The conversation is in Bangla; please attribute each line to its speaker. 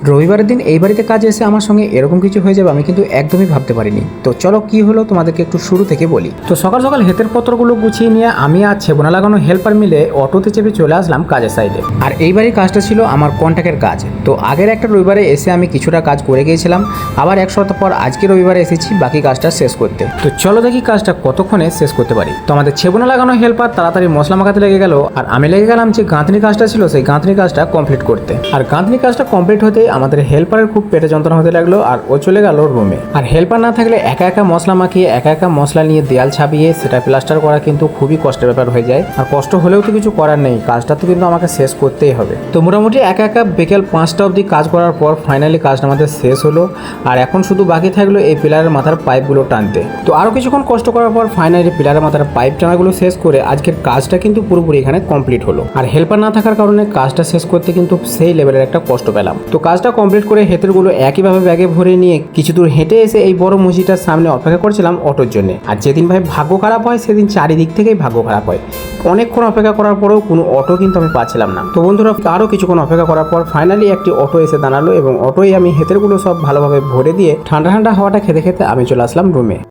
Speaker 1: রবিবারের দিন এই বাড়িতে কাজে এসে আমার সঙ্গে এরকম কিছু হয়ে যাবে আমি কিন্তু একদমই ভাবতে পারিনি। তো চলো কি হলো তোমাদেরকে একটু শুরু থেকে বলি। তো সকাল সকাল হেতের পত্রগুলো গুছিয়ে নিয়ে আমি আর ছেবনা লাগানো হেল্পার মিলে অটোতে চেপে চলে আসলাম কাজের সাইডে। আর এই বাড়ির কাজটা ছিল আমার কন্ট্রাক্টের কাজ। তো আগের একটা রবিবারে এসে আমি কিছুটা কাজ করে গিয়েছিলাম, আবার এক সপ্তাহ পর আজকে রবিবারে এসেছি বাকি কাজটা শেষ করতে। তো চলো দেখি কাজটা কতক্ষণে শেষ করতে পারি। তো আমাদের ছেবনা লাগানো হেল্পার তাড়াতাড়ি মশলা মাখাতে লেগে গেল, আর আমি লেগে গেলাম যে গাঁথনি কাজটা ছিল সেই গাঁথনি কাজটা কমপ্লিট করতে। আর গাঁথনি কাজটা কমপ্লিট হতে আমাদের হেল্পারের খুব পেটে যন্ত্রণা হতে লাগলো, আর ও চলে গেল রুমে। আর হেল্পার না থাকলে একা একা মশলা মাখিয়ে একা একা মশলা নিয়ে দেয়াল ছাপিয়ে সেটা প্লাস্টার করা কিন্তু খুবই কষ্টের ব্যাপার হয়ে যায়। আর কষ্ট হলেও তো কিছু করার নেই, কাজটা তো কিন্তু আমাকে শেষ করতেই হবে। তো মোটামুটি একা একা বিকেল 5টা অবধি কাজ করার পর ফাইনালি কাজটা আমাদের শেষ হলো। আর এখন শুধু বাকি থাকলো এই পিলারের মাথার পাইপগুলো টানতে। তো আরও কিছুক্ষণ কষ্ট করার পর ফাইনালি পিলারের মাথার পাইপ টানাগুলো শেষ করে আজকের কাজটা কিন্তু পুরোপুরি এখানে কমপ্লিট হলো। আর হেল্পার না থাকার কারণে কাজটা শেষ করতে কিন্তু সেই লেভেলের একটা কষ্ট পেলাম। তো কাজটা কমপ্লিট করে হেতেরগুলো একইভাবে ব্যাগে ভরে নিয়ে কিছু দূর হেঁটে এসে এই বড় মসজিদটার সামনে অপেক্ষা করছিলাম অটোর জন্য। আর যেদিন ভাই ভাগ্য খারাপ হয় সেদিন চারিদিক থেকেই ভাগ্য খারাপ হয়। অনেকক্ষণ অপেক্ষা করার পরেও কোনো অটো কিন্তু আমি পাচ্ছিলাম না। তো বন্ধুরা আরও কিছুক্ষণ অপেক্ষা করার পর ফাইনালি একটি অটো এসে দাঁড়ালো এবং অটোই আমি হেতেরগুলো সব ভালোভাবে ভরে দিয়ে ঠান্ডা ঠান্ডা হাওয়াটা খেতে খেতে আমি চলে আসলাম রুমে।